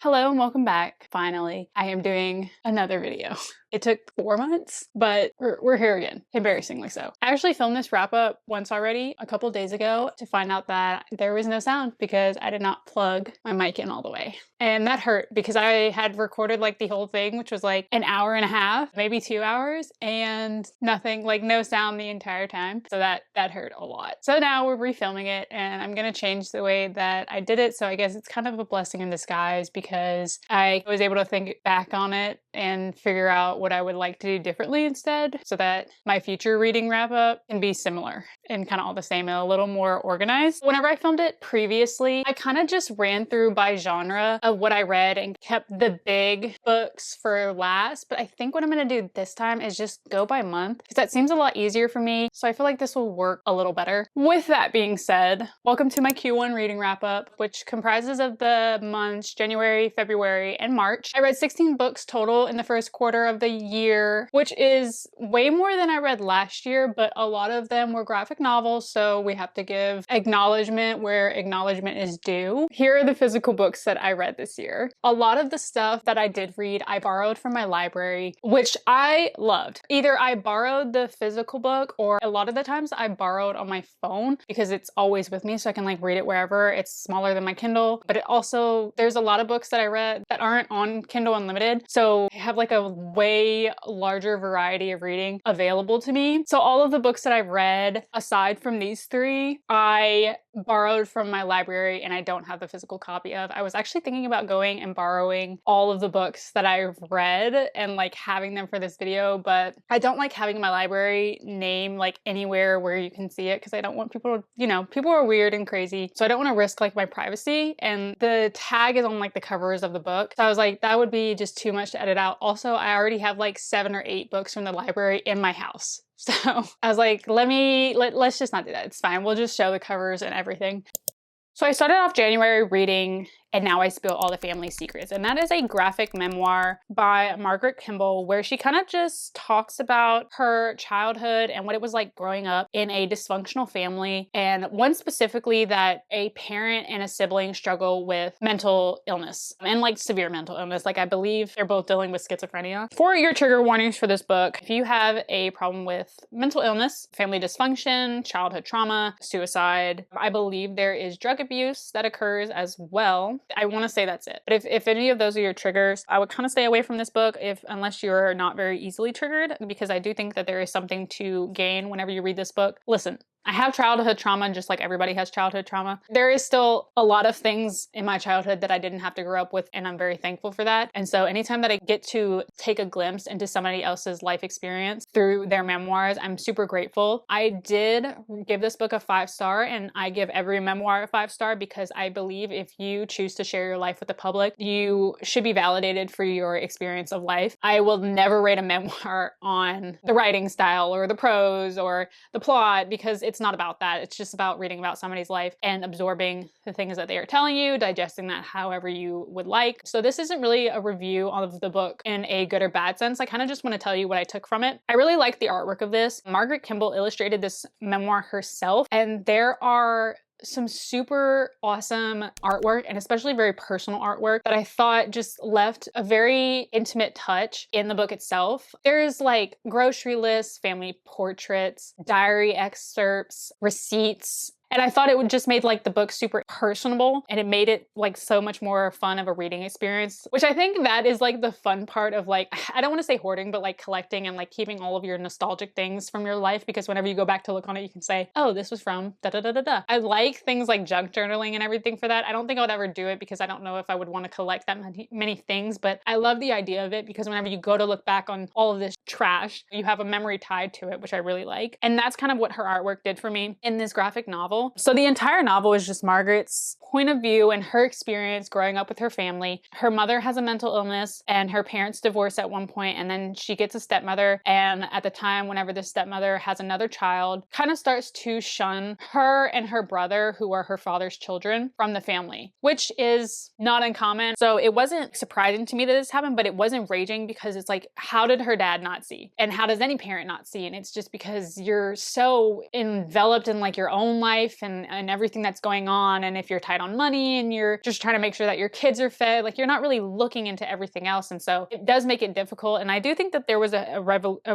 Hello and welcome back. Finally, I am doing another video. It took 4 months, but we're here again, embarrassingly so. I actually filmed this wrap up once already a couple days ago to find out that there was no sound because I did not plug my mic in all the way. And that hurt because I had recorded like the whole thing, which was like an hour and a half, maybe 2 hours, and nothing, like no sound the entire time. So that hurt a lot. So now we're refilming it and I'm gonna change the way that I did it. So I guess it's kind of a blessing in disguise because I was able to think back on it and figure out what I would like to do differently instead so that my future reading wrap up can be similar and kind of all the same and a little more organized. Whenever I filmed it previously, I kind of just ran through by genre of what I read and kept the big books for last. But I think what I'm going to do this time is just go by month because that seems a lot easier for me. So I feel like this will work a little better. With that being said, welcome to my Q1 reading wrap up, which comprises of the months January, February, and March. I read 16 books total in the first quarter of the year, which is way more than I read last year, but a lot of them were graphic novels, so we have to give acknowledgement where acknowledgement is due. Here are the physical books that I read this year. A lot of the stuff that I did read, I borrowed from my library, which I loved. Either I borrowed the physical book or a lot of the times I borrowed on my phone because it's always with me so I can like read it wherever. It's smaller than my Kindle, but it also, there's a lot of books that I read that aren't on Kindle Unlimited, so I have like a way larger variety of reading available to me. So all of the books that I've read, aside from these three, I borrowed from my library and I don't have the physical copy of. I was actually thinking about going and borrowing all of the books that I've read and like having them for this video, but I don't like having my library name like anywhere where you can see it because I don't want people to, you know, people are weird and crazy, so I don't want to risk like my privacy, and the tag is on like the covers of the book. So I was like, that would be just too much to edit out. Also, I already have like 7 or 8 books from the library in my house. So I was like, let's just not do that. It's fine. We'll just show the covers and everything. So I started off January reading And Now I Spill All the Family Secrets. And that is a graphic memoir by Margaret Kimball where she kind of just talks about her childhood and what it was like growing up in a dysfunctional family. And one specifically that a parent and a sibling struggle with mental illness and like severe mental illness. Like I believe they're both dealing with schizophrenia. For your trigger warnings for this book, if you have a problem with mental illness, family dysfunction, childhood trauma, suicide, I believe there is drug abuse that occurs as well. I want to say that's it. But if any of those are your triggers, I would kind of stay away from this book unless you're not very easily triggered, because I do think that there is something to gain whenever you read this book. Listen, I have childhood trauma just like everybody has childhood trauma. There is still a lot of things in my childhood that I didn't have to grow up with, and I'm very thankful for that. And so anytime that I get to take a glimpse into somebody else's life experience through their memoirs, I'm super grateful. I did give this book a 5-star, and I give every memoir a 5-star because I believe if you choose to share your life with the public, you should be validated for your experience of life. I will never rate a memoir on the writing style or the prose or the plot because it's not about that. It's just about reading about somebody's life and absorbing the things that they are telling you, digesting that however you would like. So this isn't really a review of the book in a good or bad sense. I kind of just want to tell you what I took from it. I really like the artwork of this. Margaret Kimball illustrated this memoir herself, and there are some super awesome artwork, and especially very personal artwork that I thought just left a very intimate touch in the book itself. There's like grocery lists, family portraits, diary excerpts, receipts, and I thought it would just made like the book super personable, and it made it like so much more fun of a reading experience, which I think that is like the fun part of like, I don't want to say hoarding, but like collecting and like keeping all of your nostalgic things from your life, because whenever you go back to look on it, you can say, oh, this was from da da da da da. I like things like junk journaling and everything for that. I don't think I would ever do it because I don't know if I would want to collect that many things, but I love the idea of it because whenever you go to look back on all of this trash, you have a memory tied to it, which I really like. And that's kind of what her artwork did for me in this graphic novel. So the entire novel is just Margaret's point of view and her experience growing up with her family. Her mother has a mental illness and her parents divorce at one point, and then she gets a stepmother, and at the time whenever the stepmother has another child, kind of starts to shun her and her brother, who are her father's children, from the family, which is not uncommon. So it wasn't surprising to me that this happened, but it was enraging because it's like, how did her dad not see? And how does any parent not see? And it's just because you're so enveloped in like your own life life and everything that's going on. And if you're tight on money and you're just trying to make sure that your kids are fed, like you're not really looking into everything else. And so it does make it difficult. And I do think that there was a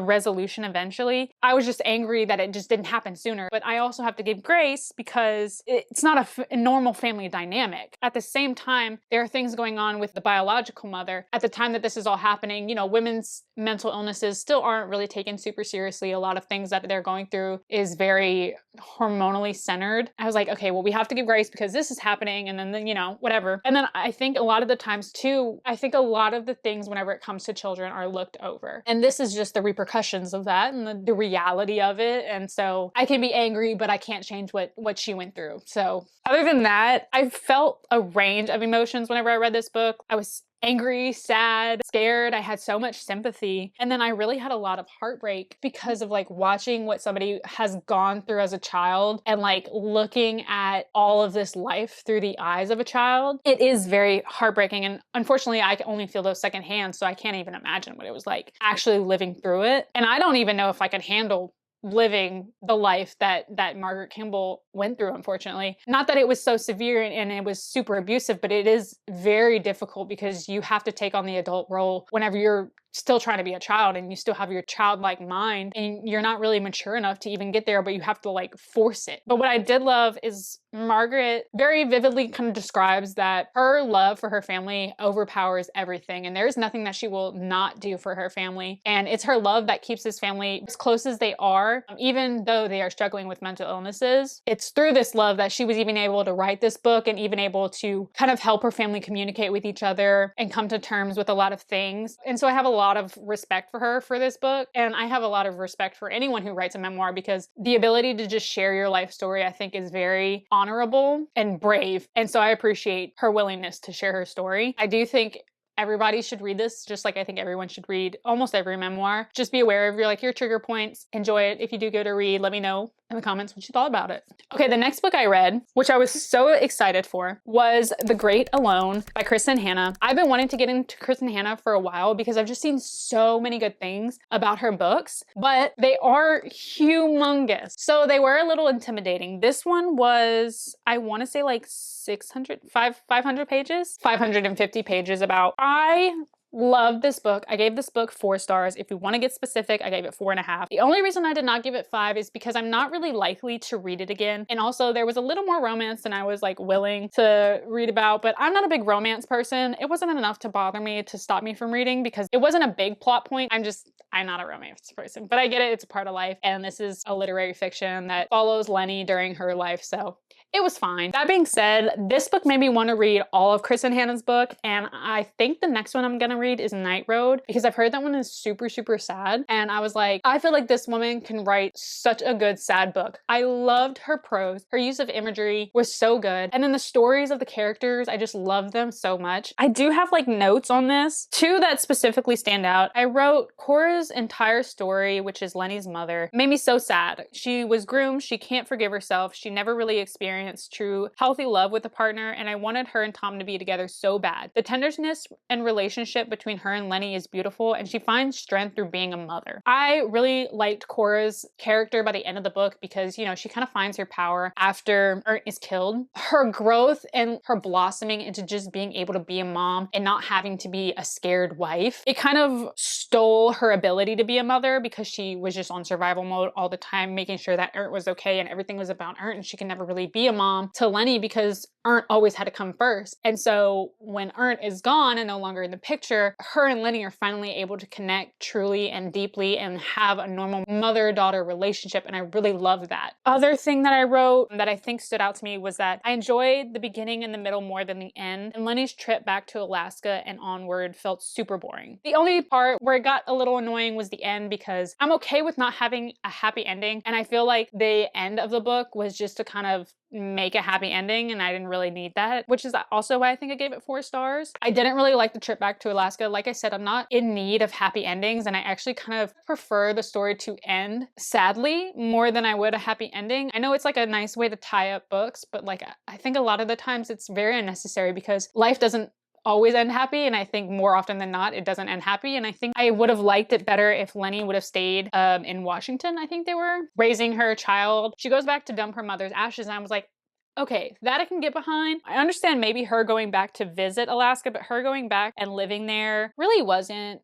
resolution eventually. I was just angry that it just didn't happen sooner. But I also have to give grace because it's not a normal family dynamic. At the same time, there are things going on with the biological mother. At the time that this is all happening, you know, women's mental illnesses still aren't really taken super seriously. A lot of things that they're going through is very hormonally centered. I was like, okay, well, we have to give grace because this is happening, and then, you know, whatever. And then I think a lot of the times too, I think a lot of the things whenever it comes to children are looked over. And this is just the repercussions of that and the reality of it. And so I can be angry, but I can't change what she went through. So other than that, I felt a range of emotions whenever I read this book. I was angry, sad, scared. I had so much sympathy. And then I really had a lot of heartbreak because of like watching what somebody has gone through as a child and like looking at all of this life through the eyes of a child. It is very heartbreaking. And unfortunately, I can only feel those secondhand. So I can't even imagine what it was like actually living through it. And I don't even know if I could handle living the life that Margaret Campbell went through, unfortunately. Not that it was so severe and it was super abusive, but it is very difficult because you have to take on the adult role whenever you're still trying to be a child and you still have your childlike mind and you're not really mature enough to even get there, but you have to like force it. But what I did love is Margaret very vividly kind of describes that her love for her family overpowers everything, and there's nothing that she will not do for her family. And it's her love that keeps this family as close as they are, even though they are struggling with mental illnesses. It's through this love that she was even able to write this book and even able to kind of help her family communicate with each other and come to terms with a lot of things. And so I have a lot of respect for her for this book, and I have a lot of respect for anyone who writes a memoir because the ability to just share your life story, I think, is very honorable and brave. And so I appreciate her willingness to share her story. I do think everybody should read this, just like I think everyone should read almost every memoir. Just be aware of your trigger points. Enjoy it. If you do go to read, let me know in the comments what you thought about it. Okay, the next book I read, which I was so excited for, was The Great Alone by Kristen Hanna. I've been wanting to get into Kristen Hanna for a while because I've just seen so many good things about her books, but they are humongous. So they were a little intimidating. This one was, I want to say like 500 pages, 550 pages about. I love this book. I gave this book 4 stars. If you want to get specific, I gave it 4.5. The only reason I did not give it 5 is because I'm not really likely to read it again. And also there was a little more romance than I was like willing to read about, but I'm not a big romance person. It wasn't enough to bother me to stop me from reading because it wasn't a big plot point. I'm not a romance person, but I get it. It's a part of life. And this is a literary fiction that follows Lenny during her life. So it was fine. That being said, this book made me want to read all of Kristen Hanna's book, and I think the next one I'm gonna read is Night Road because I've heard that one is super, super sad. And I was like, I feel like this woman can write such a good sad book. I loved her prose. Her use of imagery was so good. And then the stories of the characters, I just loved them so much. I do have like notes on this, 2 that specifically stand out. I wrote Cora's entire story, which is Lenny's mother, made me so sad. She was groomed. She can't forgive herself. She never really experienced true healthy love with a partner, and I wanted her and Tom to be together so bad. The tenderness and relationship between her and Lenny is beautiful, and she finds strength through being a mother. I really liked Cora's character by the end of the book because, you know, she kind of finds her power after Ernst is killed. Her growth and her blossoming into just being able to be a mom and not having to be a scared wife, it kind of stole her ability to be a mother because she was just on survival mode all the time, making sure that Ernst was okay and everything was about Ernst, and she could never really be a mom to Lenny because Ernst always had to come first. And so when Ernst is gone and no longer in the picture, her and Lenny are finally able to connect truly and deeply and have a normal mother-daughter relationship, and I really love that. Other thing that I wrote that I think stood out to me was that I enjoyed the beginning and the middle more than the end, and Lenny's trip back to Alaska and onward felt super boring. The only part where it got a little annoying was the end because I'm okay with not having a happy ending, and I feel like the end of the book was just to kind of make a happy ending, and I didn't really need that, which is also why I think I gave it 4 stars. I didn't really like the trip back to Alaska. Like I said, I'm not in need of happy endings, and I actually kind of prefer the story to end sadly more than I would a happy ending. I know it's like a nice way to tie up books, but like I think a lot of the times it's very unnecessary because life doesn't always end happy, and I think more often than not, it doesn't end happy. And I think I would have liked it better if Lenny would have stayed in Washington. I think they were raising her child. She goes back to dump her mother's ashes, and I was like, okay, that I can get behind. I understand maybe her going back to visit Alaska, but her going back and living there really wasn't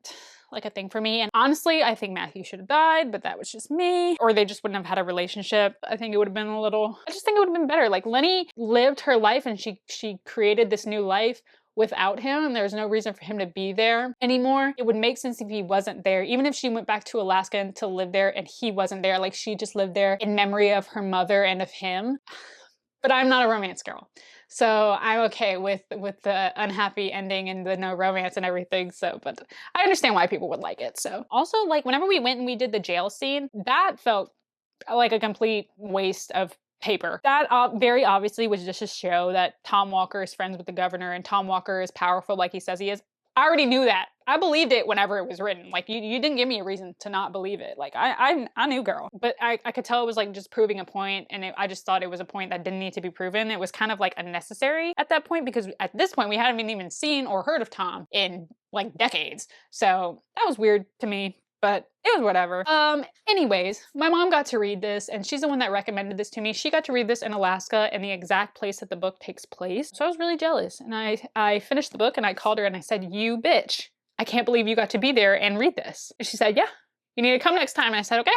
like a thing for me. And honestly, I think Matthew should have died, but that was just me. Or they just wouldn't have had a relationship. I think it would have been a little, I just think it would have been better. Like Lenny lived her life and she created this new life without him, and there's no reason for him to be there anymore. It would make sense if he wasn't there. Even if she went back to Alaska and to live there and he wasn't there, like she just lived there in memory of her mother and of him. But I'm not a romance girl, so I'm okay with the unhappy ending and the no romance and everything. So, but I understand why people would like it. So also, like whenever we went and we did the jail scene, that felt like a complete waste of paper. That very obviously was just to show that Tom Walker is friends with the governor and Tom Walker is powerful like he says he is. I already knew that. I believed it whenever it was written. Like you didn't give me a reason to not believe it. Like I knew, girl. But I could tell it was like just proving a point, and I just thought it was a point that didn't need to be proven. It was kind of like unnecessary at that point because at this point we hadn't even seen or heard of Tom in like decades. So that was weird to me. But it was whatever. Anyways, my mom got to read this, and she's the one that recommended this to me. She got to read this in Alaska in the exact place that the book takes place. So I was really jealous. And I finished the book and I called her and I said, "You bitch, I can't believe you got to be there and read this." And she said, "Yeah, you need to come next time." And I said, "Okay,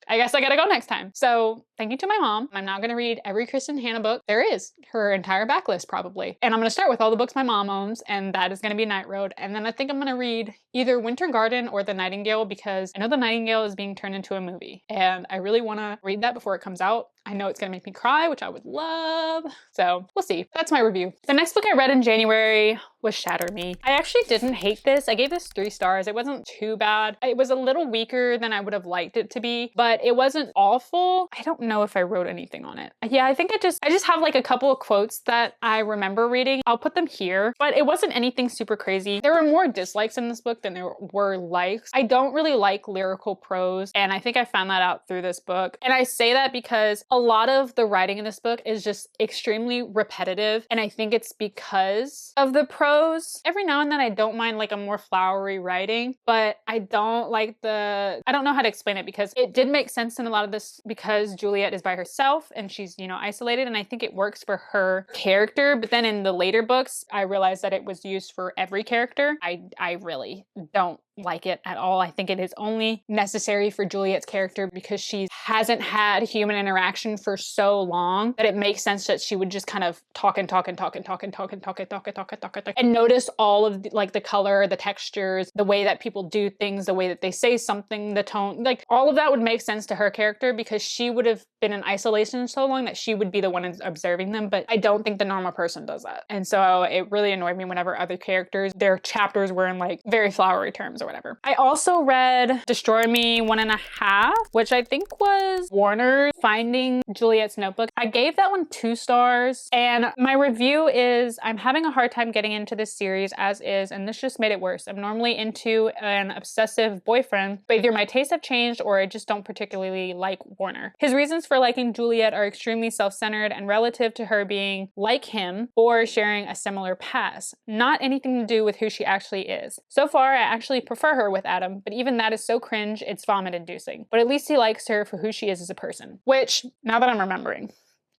I guess I gotta go next time." So thank you to my mom. I'm now gonna read every Kristen Hanna book there is, her entire backlist probably. And I'm gonna start with all the books my mom owns, and that is gonna be Night Road. And then I think I'm gonna read either Winter Garden or The Nightingale, because I know The Nightingale is being turned into a movie. And I really wanna read that before it comes out. I know it's gonna make me cry, which I would love. So we'll see. That's my review. The next book I read in January was Shatter Me. I actually didn't hate this. I gave this 3 stars. It wasn't too bad. It was a little weaker than I would have liked it to be, but it wasn't awful. I don't know if I wrote anything on it. Yeah, I think I just have like a couple of quotes that I remember reading. I'll put them here, but it wasn't anything super crazy. There were more dislikes in this book than there were likes. I don't really like lyrical prose, and I think I found that out through this book. And I say that because a lot of the writing in this book is just extremely repetitive, and I think it's because of the prose. Every now and then I don't mind like a more flowery writing, but I don't know how to explain it, because it did make sense in a lot of this because Juliet is by herself and she's, you know, isolated, and I think it works for her character. But then in the later books, I realized that it was used for every character. I really don't like it at all. I think it is only necessary for Juliet's character because she hasn't had human interaction for so long that it makes sense that she would just kind of talk and notice all of the color, the textures, the way that people do things, the way that they say something, the tone, like all of that would make sense to her character because she would have been in isolation so long that she would be the one observing them. But I don't think the normal person does that. And so it really annoyed me whenever other characters, their chapters were in like very flowery terms or whatever. I also read Destroy Me 1.5, which I think was Warner's Finding Juliet's Notebook. I gave that one 2 stars, and my review is I'm having a hard time getting into this series as is, and this just made it worse. I'm normally into an obsessive boyfriend, but either my tastes have changed or I just don't particularly like Warner. His reasons for liking Juliet are extremely self-centered and relative to her being like him or sharing a similar past, not anything to do with who she actually is. So far, I actually prefer her with Adam, but even that is so cringe, it's vomit-inducing. But at least he likes her for who she is as a person. Which, now that I'm remembering,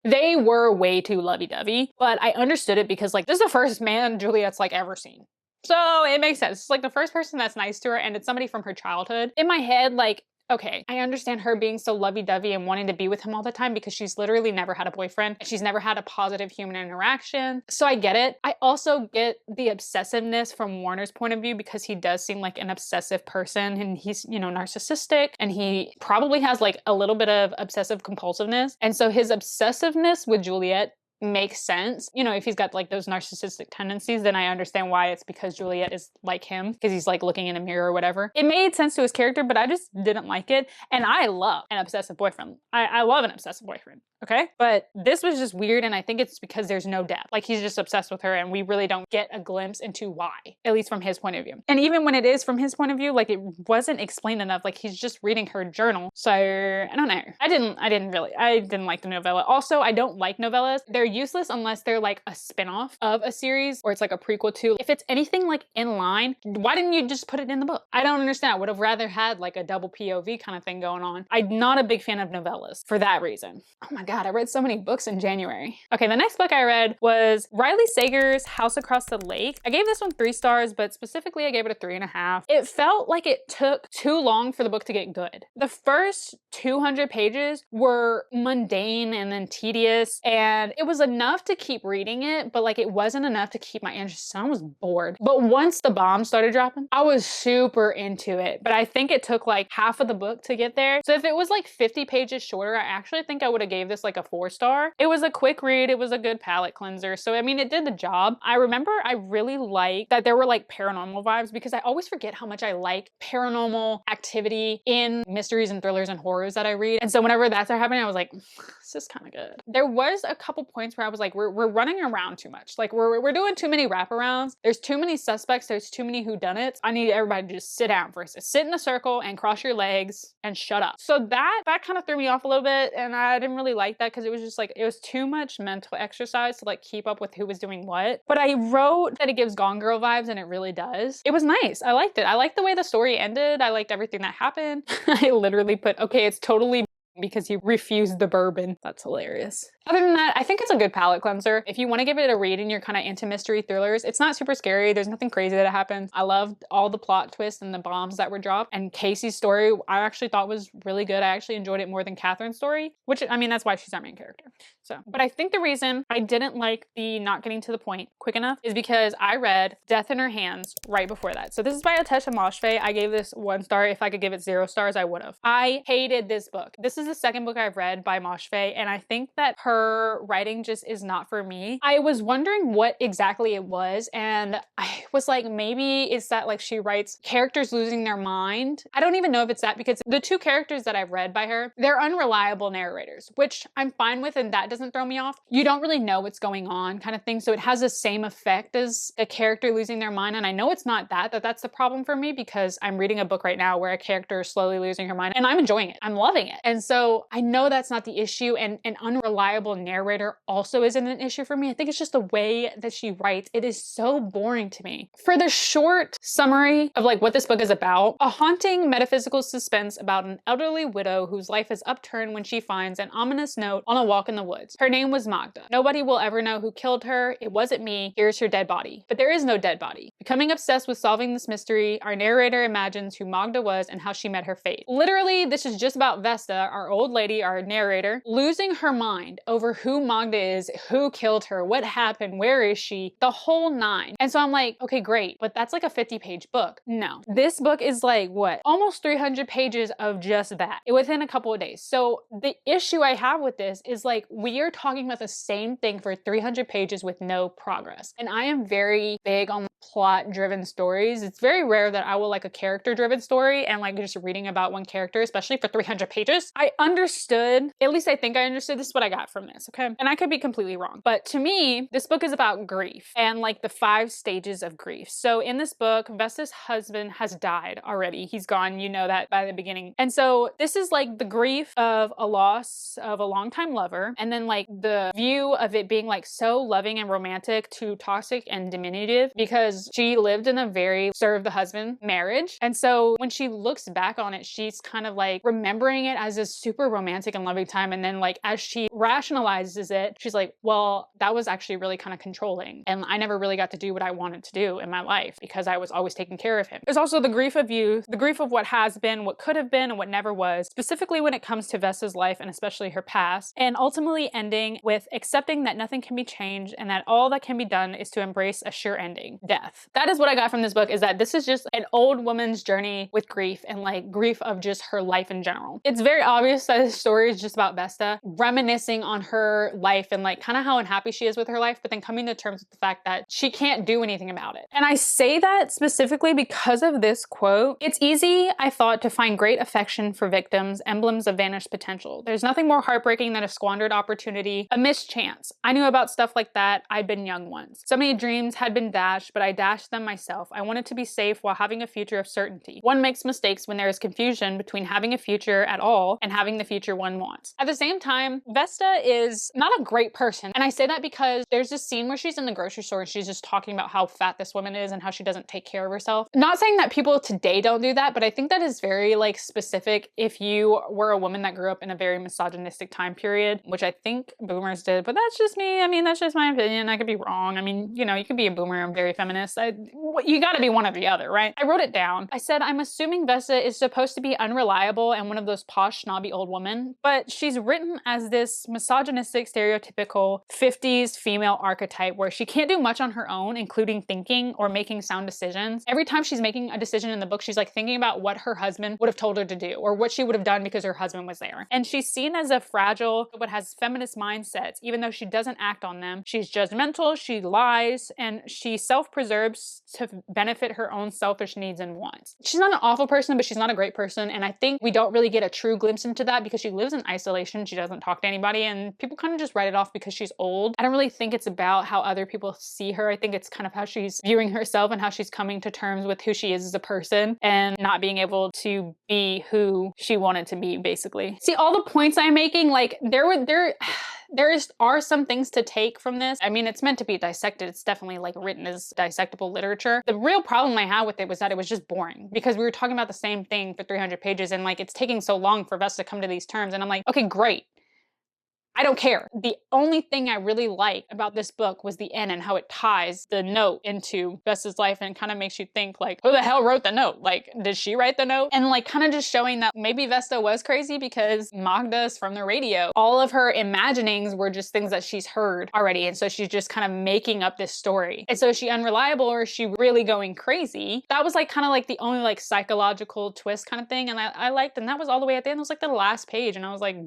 they were way too lovey-dovey, but I understood it because, like, this is the first man Juliet's, like, ever seen. So it makes sense. It's, like, the first person that's nice to her, and it's somebody from her childhood. In my head, like, okay, I understand her being so lovey-dovey and wanting to be with him all the time because she's literally never had a boyfriend. She's never had a positive human interaction. So I get it. I also get the obsessiveness from Warner's point of view because he does seem like an obsessive person, and he's, you know, narcissistic, and he probably has like a little bit of obsessive compulsiveness. And so his obsessiveness with Juliet makes sense. You know, if he's got like those narcissistic tendencies, then I understand why it's because Juliet is like him, because he's like looking in a mirror or whatever. It made sense to his character, but I just didn't like it. And I love an obsessive boyfriend. I love an obsessive boyfriend. okay? But this was just weird, and I think it's because there's no depth. Like, he's just obsessed with her, and we really don't get a glimpse into why, at least from his point of view. And even when it is from his point of view, like, it wasn't explained enough. Like, he's just reading her journal. So I don't know. I didn't like the novella. Also, I don't like novellas. They're useless unless they're like a spin-off of a series, or it's like a prequel to. If it's anything like in line, why didn't you just put it in the book? I don't understand. I would have rather had like a double POV kind of thing going on. I'm not a big fan of novellas for that reason. Oh my God, I read so many books in January. Okay, the next book I read was Riley Sager's House Across the Lake. I gave this one 3 stars, but specifically I gave it a 3.5. It felt like it took too long for the book to get good. The first 200 pages were mundane and then tedious, and it was enough to keep reading it, but like it wasn't enough to keep my interest. So I was bored. But once the bombs started dropping, I was super into it. But I think it took like half of the book to get there. So if it was like 50 pages shorter, I actually think I would have gave this like a 4 star. It was a quick read. It was a good palate cleanser. So I mean, it did the job. I remember I really liked that there were like paranormal vibes, because I always forget how much I like paranormal activity in mysteries and thrillers and horrors that I read. And so whenever that started happening, I was like, this is kind of good. There was a couple points where I was like, we're running around too much. Like we're doing too many wraparounds. There's too many suspects. There's too many whodunits. I need everybody to just sit down for a second. Sit in a circle and cross your legs and shut up. So that kind of threw me off a little bit, and I didn't really like that because it was just like, it was too much mental exercise to like keep up with who was doing what. But I wrote that it gives Gone Girl vibes, and it really does. It was nice. I liked it. I liked the way the story ended. I liked everything that happened. I literally put, okay, it's totally because he refused the bourbon. That's hilarious. Other than that, I think it's a good palate cleanser. If you want to give it a read and you're kind of into mystery thrillers, it's not super scary. There's nothing crazy that happens. I loved all the plot twists and the bombs that were dropped. And Casey's story, I actually thought was really good. I actually enjoyed it more than Catherine's story, which, I mean, that's why she's our main character. So, but I think the reason I didn't like the not getting to the point quick enough is because I read Death in Her Hands right before that. So this is by Atesha Moshfegh. I gave this 1 star. If I could give it 0 stars, I would have. I hated this book. This is the second book I've read by Moshfegh, and I think that her writing just is not for me. I was wondering what exactly it was, and I was like, maybe it's that like she writes characters losing their mind. I don't even know if it's that, because the 2 characters that I've read by her, they're unreliable narrators, which I'm fine with, and that doesn't throw me off. You don't really know what's going on kind of thing, so it has the same effect as a character losing their mind, and I know it's not that's the problem for me, because I'm reading a book right now where a character is slowly losing her mind, and I'm enjoying it. I'm loving it. And so I know that's not the issue, and an unreliable narrator also isn't an issue for me. I think it's just the way that she writes. It is so boring to me. For the short summary of like what this book is about, a haunting metaphysical suspense about an elderly widow whose life is upturned when she finds an ominous note on a walk in the woods. Her name was Magda. Nobody will ever know who killed her. It wasn't me. Here's her dead body. But there is no dead body. Becoming obsessed with solving this mystery, our narrator imagines who Magda was and how she met her fate. Literally, this is just about Vesta, our old lady, our narrator, losing her mind over who Magda is, who killed her, what happened, where is she, the whole 9. And so I'm like, okay, great, but that's like a 50-page book. No, this book is like, what, almost 300 pages of just that within a couple of days. So the issue I have with this is like, we are talking about the same thing for 300 pages with no progress. And I am very big on plot-driven stories. It's very rare that I will like a character-driven story and like just reading about one character, especially for 300 pages. I understood, at least I think I understood, this is what I got from this, okay? And I could be completely wrong, but to me, this book is about grief and like the 5 stages of grief. So in this book, Vesta's husband has died already. He's gone, you know that by the beginning. And so this is like the grief of a loss of a longtime lover, and then like the view of it being like so loving and romantic to toxic and diminutive, because she lived in a very serve the husband marriage. And so when she looks back on it, she's kind of like remembering it as a super romantic and loving time. And then like as she rationalizes it, she's like, well, that was actually really kind of controlling. And I never really got to do what I wanted to do in my life because I was always taking care of him. There's also the grief of youth, the grief of what has been, what could have been, and what never was, specifically when it comes to Vesta's life and especially her past, and ultimately ending with accepting that nothing can be changed and that all that can be done is to embrace a sure ending, death. death. That is what I got from this book, is that this is just an old woman's journey with grief, and like grief of just her life in general. It's very obvious that this story is just about Vesta reminiscing on her life and like kind of how unhappy she is with her life, but then coming to terms with the fact that she can't do anything about it. And I say that specifically because of this quote. It's easy, I thought, to find great affection for victims, emblems of vanished potential. There's nothing more heartbreaking than a squandered opportunity, a mischance. I knew about stuff like that. I'd been young once. So many dreams had been dashed, but I dashed them myself. I wanted to be safe while having a future of certainty. One makes mistakes when there is confusion between having a future at all and having the future one wants. At the same time, Vesta is not a great person. And I say that because there's this scene where she's in the grocery store and she's just talking about how fat this woman is and how she doesn't take care of herself. Not saying that people today don't do that, but I think that is very like specific if you were a woman that grew up in a very misogynistic time period, which I think boomers did, but that's just me. I mean, that's just my opinion. I could be wrong. I mean, you know, you could be a boomer and very feminist. You gotta be one or the other, right? I wrote it down. I said, I'm assuming Vesta is supposed to be unreliable and one of those posh, snobby old women, but she's written as this misogynistic, stereotypical 50s female archetype where she can't do much on her own, including thinking or making sound decisions. Every time she's making a decision in the book, she's like thinking about what her husband would have told her to do or what she would have done because her husband was there. And she's seen as a fragile, but has feminist mindsets, even though she doesn't act on them. She's judgmental, she lies, and she self-preserves to benefit her own selfish needs and wants. She's not an awful person, but she's not a great person. And I think we don't really get a true glimpse into that because she lives in isolation. She doesn't talk to anybody and people kind of just write it off because she's old. I don't really think it's about how other people see her. I think it's kind of how she's viewing herself and how she's coming to terms with who she is as a person and not being able to be who she wanted to be, basically. See, all the points I'm making, like there are some things to take from this. I mean, it's meant to be dissected. It's definitely like written as dissectable literature. The real problem I had with it was that it was just boring because we were talking about the same thing for 300 pages and like it's taking so long for Vesta to come to these terms. And I'm like, okay, great. I don't care. The only thing I really liked about this book was the end and how it ties the note into Vesta's life and kind of makes you think like, who the hell wrote the note? Like, did she write the note? And like kind of just showing that maybe Vesta was crazy because Magda's from the radio. All of her imaginings were just things that she's heard already. And so she's just kind of making up this story. And so is she unreliable or is she really going crazy? That was like kind of like the only like psychological twist kind of thing. And I liked, and that was all the way at the end. It was like the last page. And I was like,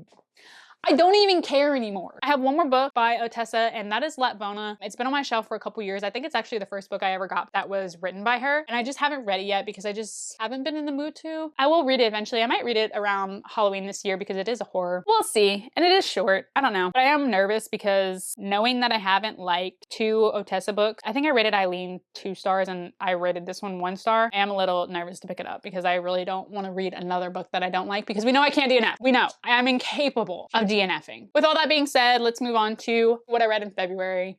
I don't even care anymore. I have one more book by Otessa, and that is Latvona. It's been on my shelf for a couple years. I think it's actually the first book I ever got that was written by her, and I just haven't read it yet because I just haven't been in the mood to. I will read it eventually. I might read it around Halloween this year because it is a horror. We'll see, and it is short. I don't know, but I am nervous because knowing that I haven't liked 2 Otessa books, I think I rated Eileen 2 stars and I rated this one 1 star. I am a little nervous to pick it up because I really don't want to read another book that I don't like because we know I can't DNF. We know I am incapable of DNFing. With all that being said, let's move on to what I read in February.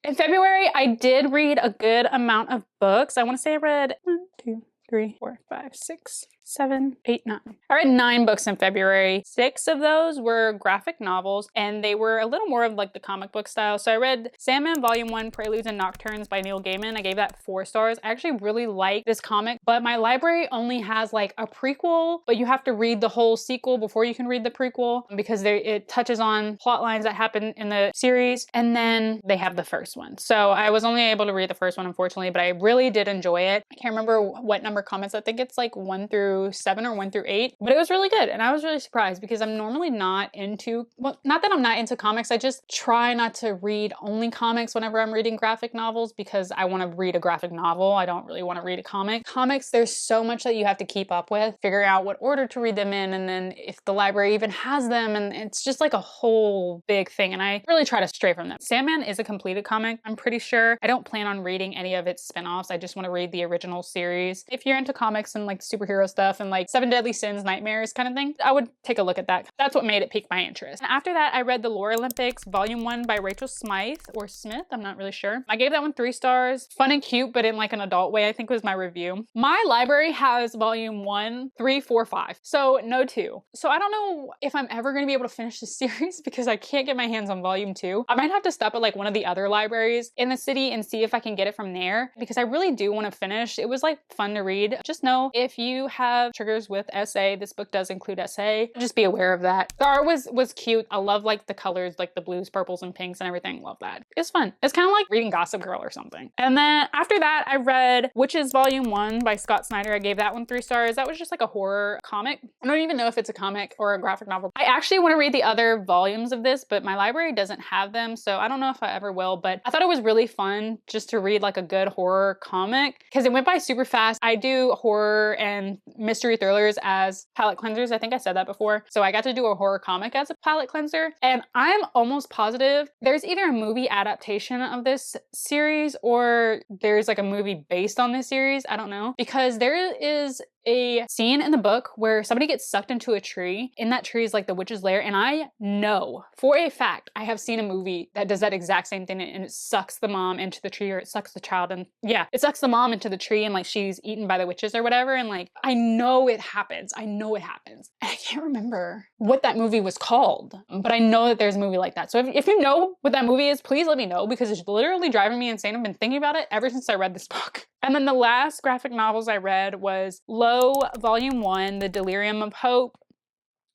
In February, I did read a good amount of books. I want to say I read 1, 2, 3, 4, 5, 6, 7, 8, 9. I read 9 books in February. 6 of those were graphic novels, and they were a little more of like the comic book style. So I read Sandman Volume 1, Preludes and Nocturnes by Neil Gaiman. I gave that 4 stars. I actually really like this comic, but my library only has like a prequel, but you have to read the whole sequel before you can read the prequel because it touches on plot lines that happen in the series, and then they have the first one. So I was only able to read the first one, unfortunately, but I really did enjoy it. I can't remember what number comments. I think it's like 1 through 7 or 1 through 8, but it was really good. And I was really surprised because I'm normally not into, well, not that I'm not into comics. I just try not to read only comics whenever I'm reading graphic novels because I want to read a graphic novel. I don't really want to read a comic. Comics, there's so much that you have to keep up with, figuring out what order to read them in, and then if the library even has them, and it's just like a whole big thing. And I really try to stray from them. Sandman is a completed comic, I'm pretty sure. I don't plan on reading any of its spinoffs. I just want to read the original series. If you're into comics and like superhero stuff and like 7 Deadly Sins, Nightmares kind of thing, I would take a look at that. That's what made it pique my interest. And after that, I read The Lore Olympics, Volume 1 by Rachel Smythe, or Smith, I'm not really sure. I gave that one 3 stars. Fun and cute, but in like an adult way, I think was my review. My library has Volume 1, 3, 4, 5. So no 2. So I don't know if I'm ever going to be able to finish this series because I can't get my hands on Volume 2. I might have to stop at like one of the other libraries in the city and see if I can get it from there because I really do want to finish. It was like fun to read. Just know if you have have triggers with SA. This book does include SA. Just be aware of that. The art was cute. I love like the colors, like the blues, purples, and pinks and everything. Love that. It's fun. It's kind of like reading Gossip Girl or something. And then after that, I read Witches Volume 1 by Scott Snyder. I gave that one 3 stars. That was just like a horror comic. I don't even know if it's a comic or a graphic novel. I actually want to read the other volumes of this, but my library doesn't have them, so I don't know if I ever will, but I thought it was really fun just to read like a good horror comic because it went by super fast. I do horror and mystery thrillers as palate cleansers. I think I said that before. So I got to do a horror comic as a palate cleanser, and I'm almost positive there's either a movie adaptation of this series or there's like a movie based on this series. I don't know, because there is a scene in the book where somebody gets sucked into a tree. In that tree is like the witch's lair, and I know for a fact I have seen a movie that does that exact same thing, and it sucks the mom into the tree, or it sucks the child, and yeah, it sucks the mom into the tree, and like she's eaten by the witches or whatever, and like I know it happens. I know it happens. And I can't remember what that movie was called, but I know that there's a movie like that. So if you know what that movie is, please let me know, because it's literally driving me insane. I've been thinking about it ever since I read this book. And then the last graphic novels I read was Low Volume 1, The Delirium of Hope,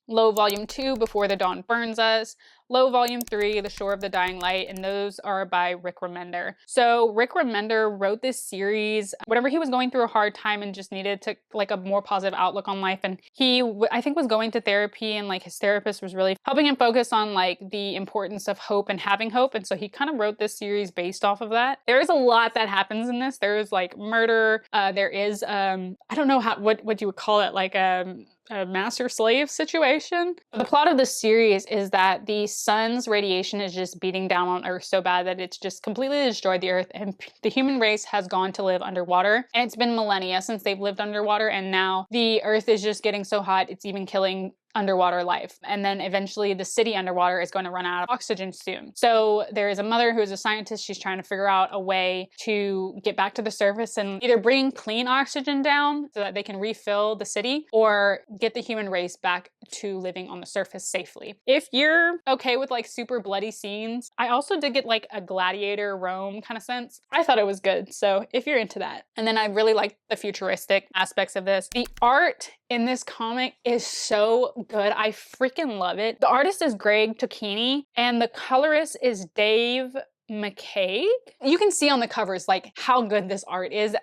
Low Volume 2, Before the Dawn Burns Us, Low Volume 3, The Shore of the Dying Light, and those are by Rick Remender. So Rick Remender wrote this series whenever he was going through a hard time and just needed to like a more positive outlook on life. And he, I think, was going to therapy, and like his therapist was really helping him focus on like the importance of hope and having hope. And so he kind of wrote this series based off of that. There is a lot that happens in this. There is like murder. There is, I don't know what you would call it, like a master-slave situation. The plot of this series is that the sun's radiation is just beating down on Earth so bad that it's just completely destroyed the Earth, and the human race has gone to live underwater. And it's been millennia since they've lived underwater, and now the Earth is just getting so hot it's even killing underwater life. And then eventually the city underwater is going to run out of oxygen soon. So there is a mother who is a scientist. She's trying to figure out a way to get back to the surface and either bring clean oxygen down so that they can refill the city, or get the human race back to living on the surface safely. If you're okay with like super bloody scenes, I also did get like a Gladiator Rome kind of sense. I thought it was good, so if you're into that. And then I really liked the futuristic aspects of this. The art in this comic is so good. I freaking love it. The artist is Greg Tocchini and the colorist is Dave McCaig. You can see on the covers like how good this art is.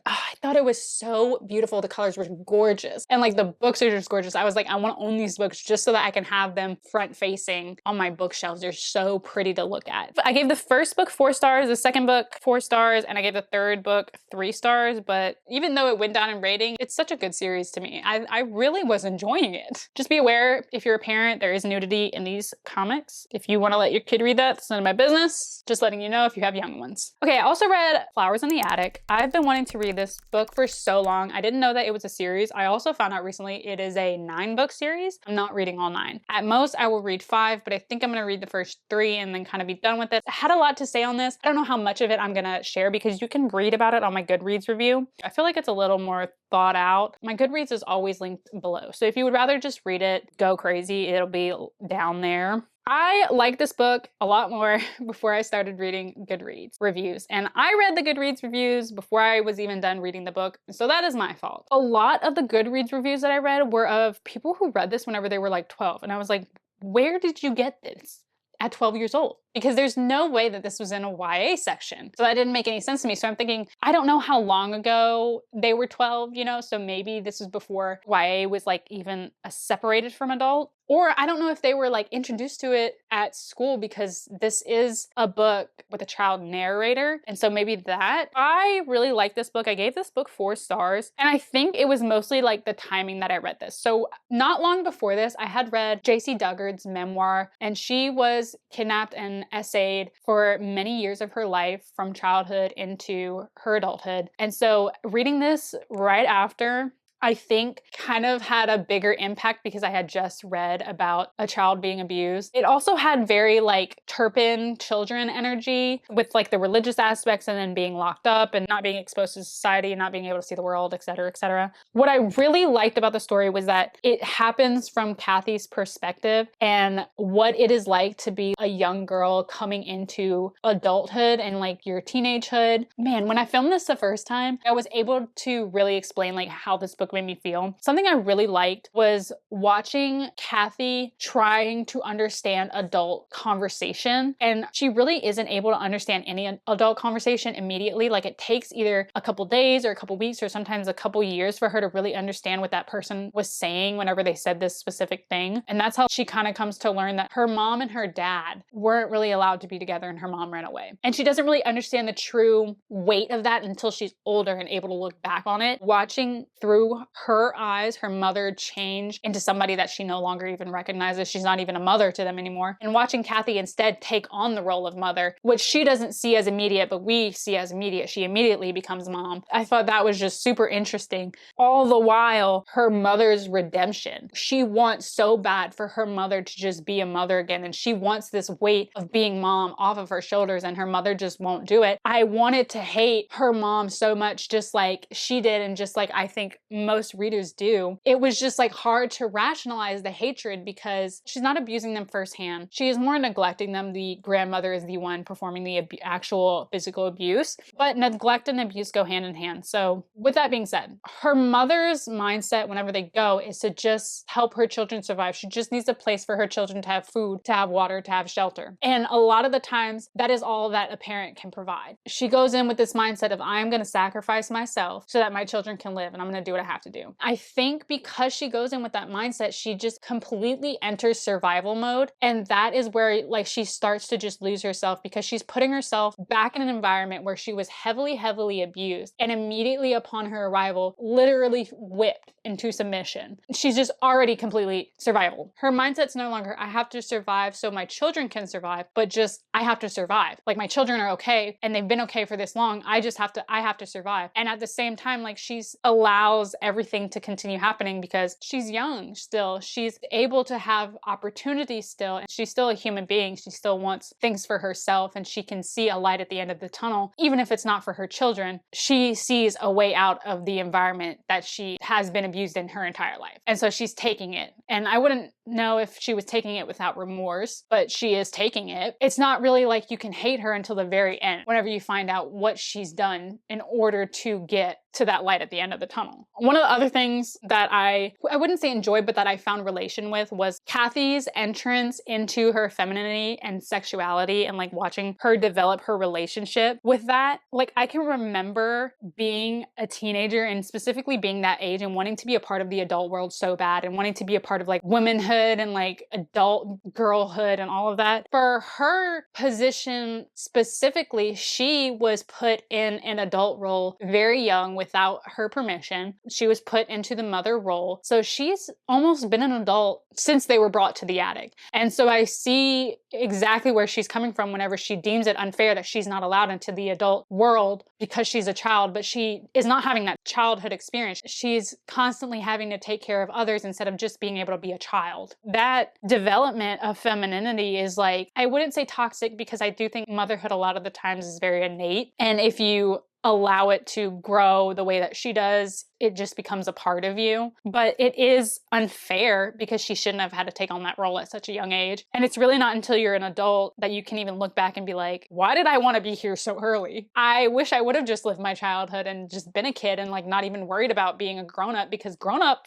I thought it was so beautiful. The colors were gorgeous. And like the books are just gorgeous. I was like, I want to own these books just so that I can have them front facing on my bookshelves. They're so pretty to look at. I gave the first book 4 stars, the second book 4 stars, and I gave the third book 3 stars. But even though it went down in rating, it's such a good series to me. I really was enjoying it. Just be aware, if you're a parent, there is nudity in these comics. If you want to let your kid read that, it's none of my business. Just letting you know if you have young ones. Okay, I also read Flowers in the Attic. I've been wanting to read this book for so long. I didn't know that it was a series. I also found out recently it is a 9-book series. I'm not reading all 9. At most, I will read 5, but I think I'm going to read the first 3 and then kind of be done with it. I had a lot to say on this. I don't know how much of it I'm going to share because you can read about it on my Goodreads review. I feel like it's a little more thought out. My Goodreads is always linked below. So if you would rather just read it, go crazy, it'll be down there. I liked this book a lot more before I started reading Goodreads reviews. And I read the Goodreads reviews before I was even done reading the book. So that is my fault. A lot of the Goodreads reviews that I read were of people who read this whenever they were like 12. And I was like, where did you get this at 12 years old? Because there's no way that this was in a YA section. So that didn't make any sense to me. So I'm thinking, I don't know how long ago they were 12, you know? So maybe this was before YA was like even separated from adult. Or I don't know if they were like introduced to it at school because this is a book with a child narrator. And so maybe that. I really liked this book. I gave this book 4 stars. And I think it was mostly like the timing that I read this. So not long before this, I had read J.C. Duggard's memoir, and she was kidnapped and essayed for many years of her life from childhood into her adulthood. And so reading this right after, I think kind of had a bigger impact because I had just read about a child being abused. It also had very like Turpin children energy with like the religious aspects and then being locked up and not being exposed to society and not being able to see the world, etc., etc. What I really liked about the story was that it happens from Kathy's perspective and what it is like to be a young girl coming into adulthood and like your teenagehood. Man, when I filmed this the first time, I was able to really explain like how this book book made me feel. Something I really liked was watching Kathy trying to understand adult conversation. And she really isn't able to understand any adult conversation immediately. Like it takes either a couple days or a couple weeks or sometimes a couple years for her to really understand what that person was saying whenever they said this specific thing. And that's how she kind of comes to learn that her mom and her dad weren't really allowed to be together and her mom ran away. And she doesn't really understand the true weight of that until she's older and able to look back on it. Watching through her eyes, her mother change into somebody that she no longer even recognizes. She's not even a mother to them anymore. And watching Kathy instead take on the role of mother, which she doesn't see as immediate, but we see as immediate. She immediately becomes mom. I thought that was just super interesting. All the while, her mother's redemption. She wants so bad for her mother to just be a mother again. And she wants this weight of being mom off of her shoulders and her mother just won't do it. I wanted to hate her mom so much, just like she did and just like I think most readers do. It was just like hard to rationalize the hatred because she's not abusing them firsthand. She is more neglecting them. The grandmother is the one performing the actual physical abuse, but neglect and abuse go hand in hand. So with that being said, her mother's mindset whenever they go is to just help her children survive. She just needs a place for her children to have food, to have water, to have shelter. And a lot of the times that is all that a parent can provide. She goes in with this mindset of I'm going to sacrifice myself so that my children can live and I'm going to do what I have to do. I think because she goes in with that mindset, she just completely enters survival mode. And that is where like she starts to just lose herself because she's putting herself back in an environment where she was heavily abused and immediately upon her arrival, literally whipped into submission. She's just already completely survival. Her mindset's no longer, I have to survive so my children can survive, but just, I have to survive. Like my children are okay and they've been okay for this long. I have to survive. And at the same time, like she's allows everything to continue happening because she's young still. She's able to have opportunities still. And she's still a human being. She still wants things for herself and she can see a light at the end of the tunnel. Even if it's not for her children, she sees a way out of the environment that she has been abused in her entire life. And so she's taking it. And I wouldn't know if she was taking it without remorse, but she is taking it. It's not really like you can hate her until the very end, whenever you find out what she's done in order to get to that light at the end of the tunnel. One of the other things that I wouldn't say enjoyed, but that I found relation with was Kathy's entrance into her femininity and sexuality and like watching her develop her relationship with that. Like I can remember being a teenager and specifically being that age and wanting to be a part of the adult world so bad and wanting to be a part of like womanhood and like adult girlhood and all of that. For her position specifically, she was put in an adult role very young without her permission. She was put into the mother role. So she's almost been an adult since they were brought to the attic. And so I see exactly where she's coming from whenever she deems it unfair that she's not allowed into the adult world because she's a child, but she is not having that childhood experience. She's constantly having to take care of others instead of just being able to be a child. That development of femininity is like, I wouldn't say toxic because I do think motherhood a lot of the times is very innate. And if you allow it to grow the way that she does, it just becomes a part of you. But it is unfair because she shouldn't have had to take on that role at such a young age. And it's really not until you're an adult that you can even look back and be like, why did I want to be here so early? I wish I would have just lived my childhood and just been a kid and like not even worried about being a grown-up because grown-up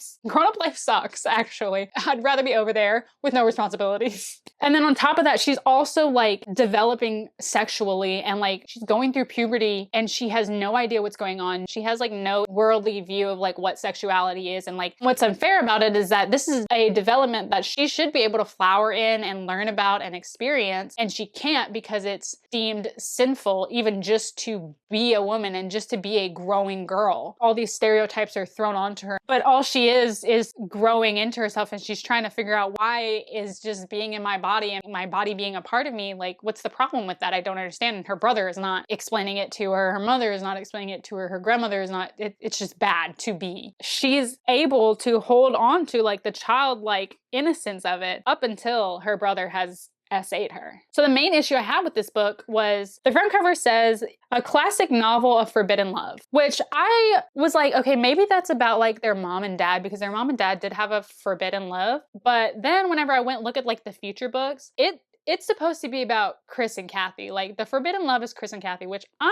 life sucks, actually. I'd rather be over there with no responsibilities. And then on top of that, she's also like developing sexually and like she's going through puberty and she has no idea what's going on. She has like no worldly view of like what sexuality is. And like what's unfair about it is that this is a development that she should be able to flower in and learn about and experience. And she can't because it's deemed sinful even just to be a woman and just to be a growing girl. All these stereotypes are thrown onto her. But all she is growing into herself and she's trying to figure out why is just being in my body and my body being a part of me, like what's the problem with that? I don't understand. And her brother is not explaining it to her. Her mother is not explaining it to her. Her grandmother is not. It's just bad to be. She's able to hold on to like the childlike innocence of it up until her brother has essayed her. So the main issue I had with this book was the front cover says a classic novel of forbidden love, which I was like, okay, maybe that's about like their mom and dad because their mom and dad did have a forbidden love. But then whenever I went and look at like the future books, it's supposed to be about Chris and Kathy. Like the forbidden love is Chris and Kathy, which I'm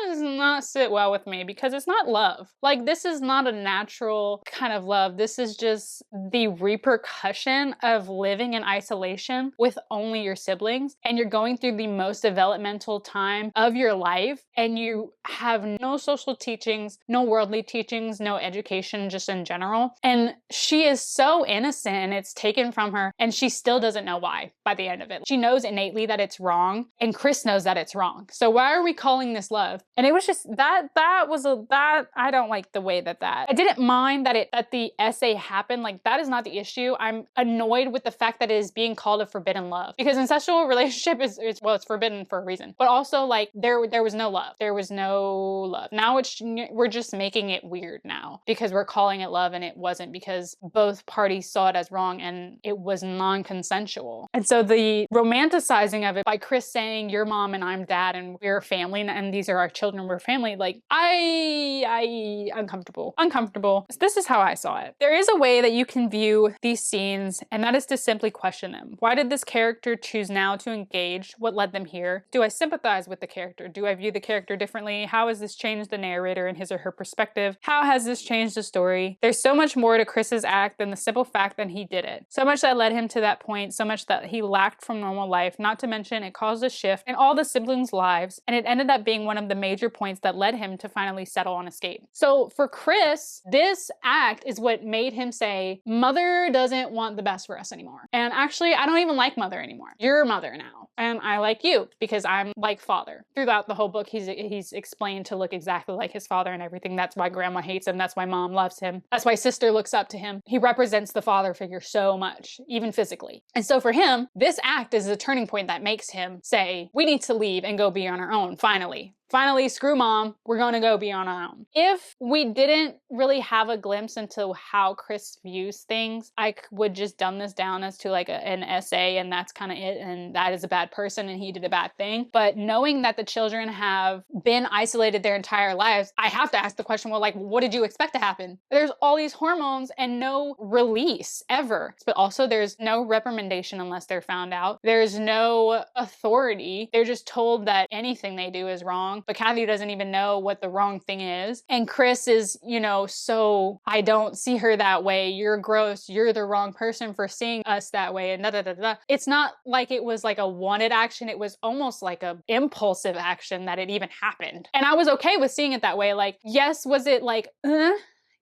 does not sit well with me because it's not love. Like, this is not a natural kind of love. This is just the repercussion of living in isolation with only your siblings, and you're going through the most developmental time of your life, and you have no social teachings, no worldly teachings, no education just in general. And she is so innocent and it's taken from her, and she still doesn't know why by the end of it. She knows innately that it's wrong, and Chris knows that it's wrong. So why are we calling this love? And it was just that I don't like the way that I didn't mind that the essay happened. Like, that is not the issue. I'm annoyed with the fact that it is being called a forbidden love, because incestual relationship is well, it's forbidden for a reason. But also, like, there was no love. There was no love. Now we're just making it weird now because we're calling it love, and it wasn't, because both parties saw it as wrong and it was non-consensual. And so the romanticizing of it by Chris saying, "You're mom and I'm dad and we're a family and these are our children, we're family," like, I uncomfortable. This is how I saw it. There is a way that you can view these scenes, and that is to simply question them. Why did this character choose now to engage? What led them here? Do I sympathize with the character? Do I view the character differently? How has this changed the narrator and his or her perspective? How has this changed the story? There's so much more to Chris's act than the simple fact that he did it. So much that led him to that point, so much that he lacked from normal life, not to mention it caused a shift in all the siblings' lives, and it ended up being one of the major points that led him to finally settle on escape. So for Chris, this act is what made him say, Mother doesn't want the best for us anymore. And actually, I don't even like Mother anymore. You're Mother now. And I like you because I'm like Father. Throughout the whole book, he's explained to look exactly like his father and everything. That's why Grandma hates him. That's why Mom loves him. That's why Sister looks up to him. He represents the father figure so much, even physically. And so for him, this act is a turning point that makes him say, we need to leave and go be on our own, finally. Finally, screw Mom, we're gonna go be on our own. If we didn't really have a glimpse into how Chris views things, I would just dumb this down as to like an essay, and that's kind of it, and that is a bad person and he did a bad thing. But knowing that the children have been isolated their entire lives, I have to ask the question, well, like, what did you expect to happen? There's all these hormones and no release ever. But also there's no reprimandation unless they're found out. There's no authority. They're just told that anything they do is wrong. But Kathy doesn't even know what the wrong thing is. And Chris is, so I don't see her that way. You're gross. You're the wrong person for seeing us that way. And da-da-da-da. It's not like it was like a wanted action. It was almost like a impulsive action that it even happened. And I was okay with seeing it that way. Like, yes, was it like,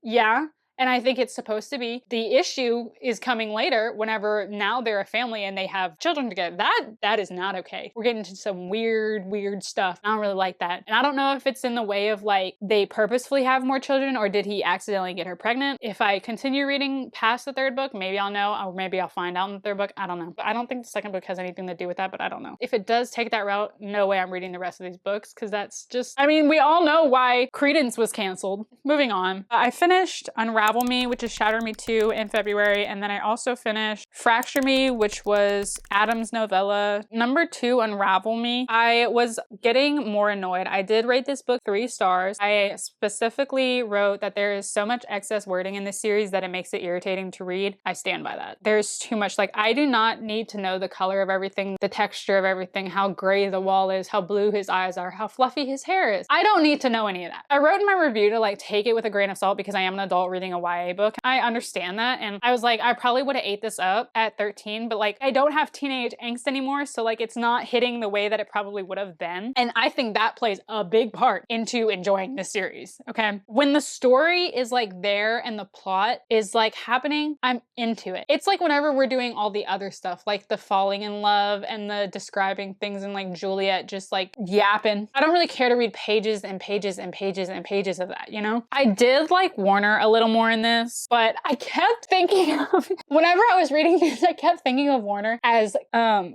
yeah. And I think it's supposed to be. The issue is coming later whenever now they're a family and they have children together. That is not okay. We're getting into some weird stuff. I don't really like that. And I don't know if it's in the way of like they purposefully have more children or did he accidentally get her pregnant. If I continue reading past the third book, maybe I'll know, or maybe I'll find out in the third book. I don't know. But I don't think the second book has anything to do with that, but I don't know. If it does take that route, no way I'm reading the rest of these books, because that's just, we all know why Credence was canceled. Moving on. I finished Unravel Me, which is Shatter Me 2 in February, and then I also finished Fracture Me, which was Adam's novella. Number 2, Unravel Me. I was getting more annoyed. I did rate this book 3 stars. I specifically wrote that there is so much excess wording in this series that it makes it irritating to read. I stand by that. There's too much. Like, I do not need to know the color of everything, the texture of everything, how gray the wall is, how blue his eyes are, how fluffy his hair is. I don't need to know any of that. I wrote in my review to like take it with a grain of salt because I am an adult reading a YA book. I understand that, and I was like, I probably would have ate this up at 13, but like I don't have teenage angst anymore, so like it's not hitting the way that it probably would have been. And I think that plays a big part into enjoying this series, okay? When the story is like there and the plot is like happening, I'm into it. It's like whenever we're doing all the other stuff, like the falling in love and the describing things and like Juliet just like yapping. I don't really care to read pages and pages and pages and pages of that, I did like Warner a little more in this, but I kept thinking of, whenever I was reading this, I kept thinking of Warner as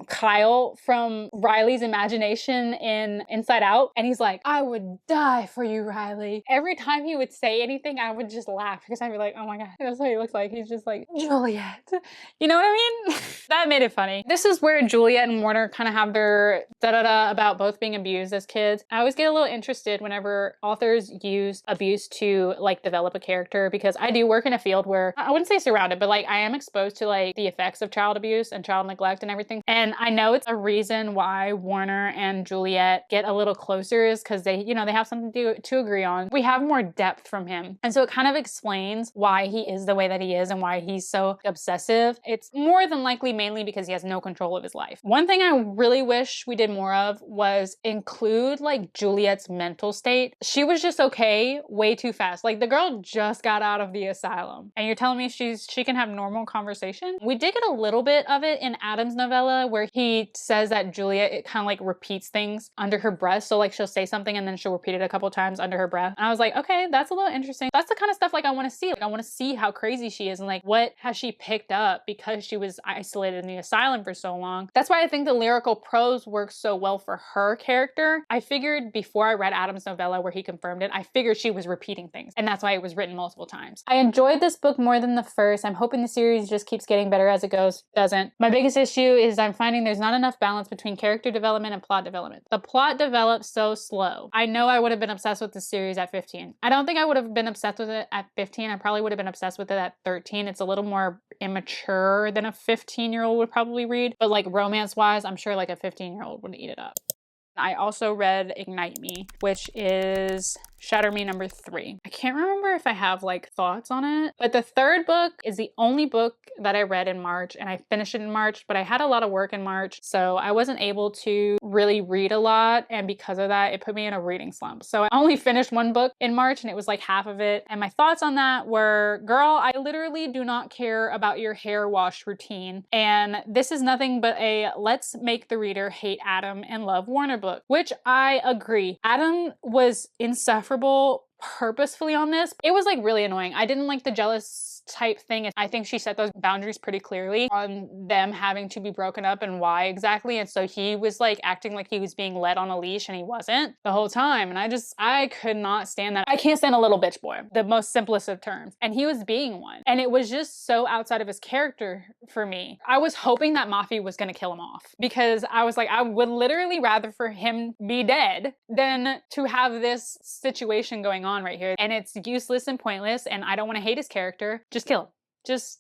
Kyle from Riley's imagination in Inside Out. And he's like, I would die for you, Riley. Every time he would say anything, I would just laugh because I'd be like, oh my God, that's what he looks like. He's just like, Juliet. You know what I mean? That made it funny. This is where Juliet and Warner kind of have their da-da-da about both being abused as kids. I always get a little interested whenever authors use abuse to like develop a character, because because I do work in a field where I wouldn't say surrounded, but like I am exposed to like the effects of child abuse and child neglect and everything. And I know it's a reason why Warner and Juliet get a little closer is because they, they have something to agree on. We have more depth from him. And so it kind of explains why he is the way that he is and why he's so obsessive. It's more than likely mainly because he has no control of his life. One thing I really wish we did more of was include like Juliet's mental state. She was just okay way too fast. Like the girl just got out of the asylum and you're telling me she can have normal conversation? We did get a little bit of it in Adam's novella where he says that Juliet, it kind of like repeats things under her breath. So like she'll say something and then she'll repeat it a couple times under her breath. And I was like, okay, that's a little interesting. That's the kind of stuff like I want to see. Like I want to see how crazy she is and like what has she picked up because she was isolated in the asylum for so long. That's why I think the lyrical prose works so well for her character. I figured before I read Adam's novella where he confirmed it, I figured she was repeating things and that's why it was written multiple times. I enjoyed this book more than the first. I'm hoping the series just keeps getting better as it goes. Doesn't. My biggest issue is I'm finding there's not enough balance between character development and plot development. The plot develops so slow. I know I would have been obsessed with the series at 15. I don't think I would have been obsessed with it at 15. I probably would have been obsessed with it at 13. It's a little more immature than a 15-year-old would probably read, but like romance-wise, I'm sure like a 15-year-old would eat it up. I also read Ignite Me, which is Shatter Me number 3. I can't remember if I have like thoughts on it, but the third book is the only book that I read in March and I finished it in March, but I had a lot of work in March, so I wasn't able to really read a lot, and because of that, it put me in a reading slump. So I only finished one book in March and it was like half of it, and my thoughts on that were, girl, I literally do not care about your hair wash routine, and this is nothing but a let's make the reader hate Adam and love Warner book, which I agree. Adam was insufferable purposefully on this. It was like really annoying. I didn't like the jealous type thing. I think she set those boundaries pretty clearly on them having to be broken up and why exactly. And so he was like acting like he was being led on a leash and he wasn't the whole time. And I could not stand that. I can't stand a little bitch boy, the most simplest of terms. And he was being one. And it was just so outside of his character for me. I was hoping that Mafi was going to kill him off because I was like, I would literally rather for him be dead than to have this situation going on right here. And it's useless and pointless. And I don't want to hate his character. Just kill him. Just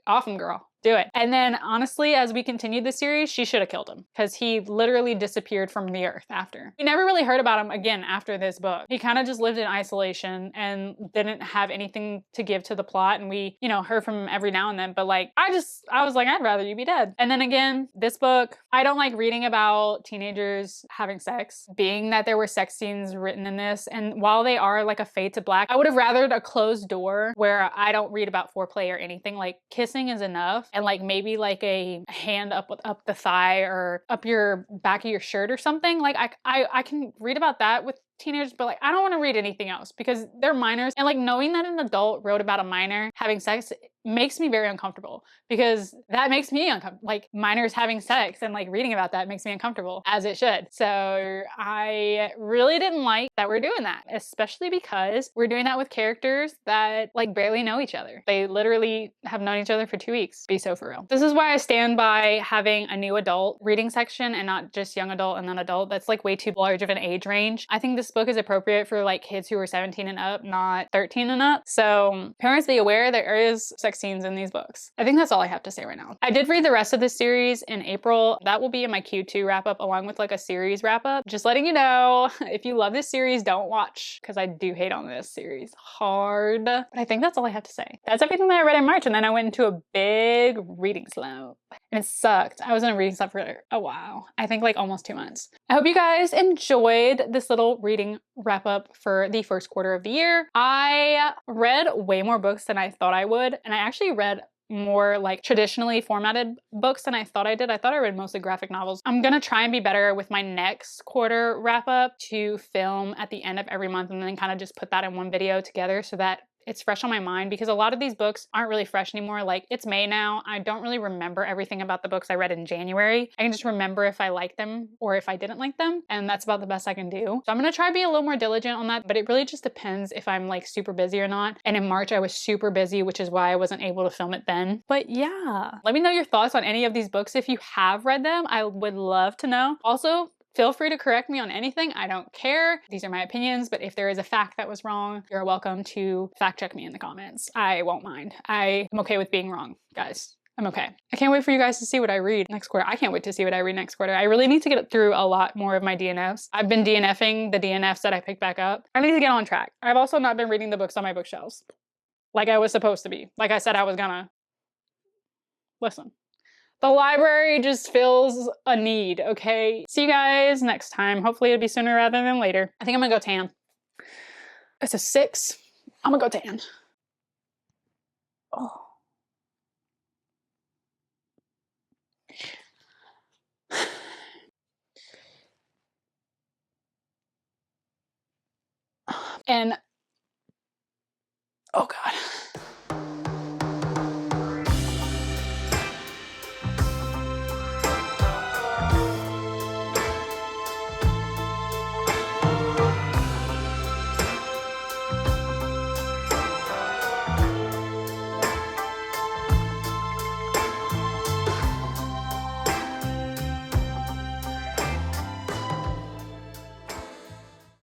off him, girl. Do it. And then honestly, as we continued the series, she should have killed him because he literally disappeared from the earth after. We never really heard about him again after this book. He kind of just lived in isolation and didn't have anything to give to the plot. And we, heard from him every now and then. But like, I was like, I'd rather you be dead. And then again, this book, I don't like reading about teenagers having sex, being that there were sex scenes written in this. And while they are like a fade to black, I would have rathered a closed door where I don't read about foreplay or anything. Like kissing is enough. And like maybe like a hand up the thigh or up your back of your shirt or something. Like I can read about that with teenagers, but like I don't want to read anything else because they're minors. And like knowing that an adult wrote about a minor having sex makes me very uncomfortable because that makes me uncomfortable. Like minors having sex and like reading about that makes me uncomfortable, as it should. So I really didn't like that we're doing that, especially because we're doing that with characters that like barely know each other. They literally have known each other for 2 weeks. Be so for real. This is why I stand by having a new adult reading section and not just young adult and then adult. That's like way too large of an age range. I think this book is appropriate for like kids who are 17 and up, not 13 and up. So parents, be aware there is sex scenes in these books. I think that's all I have to say right now. I did read the rest of the series in April. That will be in my Q2 wrap up along with like a series wrap up. Just letting you know, if you love this series, don't watch because I do hate on this series hard. But I think that's all I have to say. That's everything that I read in March, and then I went into a big reading slump. And it sucked. I was in a reading slump for a while. I think like almost 2 months. I hope you guys enjoyed this little reading wrap up for the first quarter of the year. I read way more books than I thought I would. And I actually read more like traditionally formatted books than I thought I did. I thought I read mostly graphic novels. I'm gonna try and be better with my next quarter wrap up to film at the end of every month and then kind of just put that in one video together so that it's fresh on my mind, because a lot of these books aren't really fresh anymore. Like, it's May now. I don't really remember everything about the books I read in January. I can just remember if I liked them or if I didn't like them, and that's about the best I can do. So I'm gonna try to be a little more diligent on that, but it really just depends if I'm like super busy or not. And in March I was super busy, which is why I wasn't able to film it then. But yeah, let me know your thoughts on any of these books if you have read them. I would love to know. Also, Feel free to correct me on anything. I don't care. These are my opinions, but if there is a fact that was wrong, you're welcome to fact check me in the comments. I won't mind. I am okay with being wrong, guys. I'm okay. I can't wait for you guys to see what I read next quarter. I can't wait to see what I read next quarter. I really need to get through a lot more of my DNFs. I've been DNFing the DNFs that I picked back up. I need to get on track. I've also not been reading the books on my bookshelves like I was supposed to be. Like I said I was gonna. Listen. The library just fills a need, okay? See you guys next time. Hopefully it'll be sooner rather than later. I think I'm gonna go tan. It's a 6. I'm gonna go tan. Oh. And, oh God.